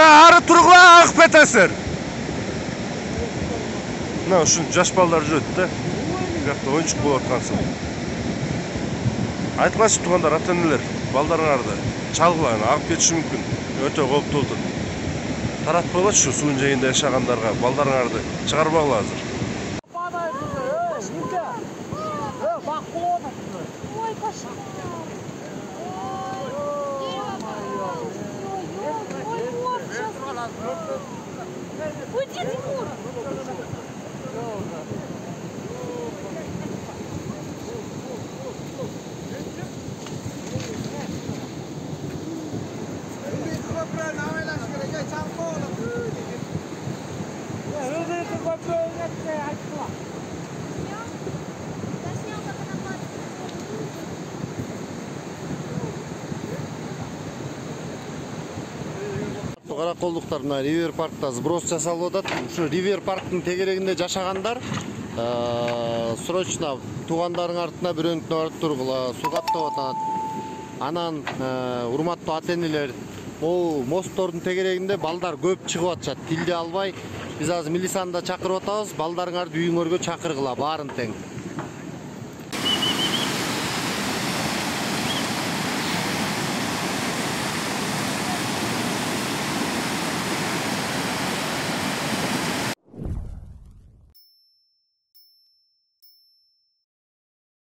Ары тургула агып кетесиздер. Мына ушун жаш балдар жүрөт да. Бияқта ойынчук болуп аткансың. Айтыңларчы туугандар, ата-энелер, балдарыңарды чалгыла, агып кетиши мүмкүн. Өтө кооптуу болот. Таратпайлачы суун жайында жашагандарга, балдарыңарды чыгарбагыла азыр. Уйди, Тимур! Караколдуктар мына Ривер паркта сброс жасалып атат. Ушу Ривер парктын тегерегинде жашагандар срочно туугандарың артына бирөөнүктү барып тургула, суу каптап атат. Анан урматтуу ата-энелер, могу мосттордун тегерегинде балдар көп чыгып атышат. Тилди албай, биз азыр милицияны да чакырып атабыз. Балдарыңарды үйүңөргө чакыргыла, баарын тең.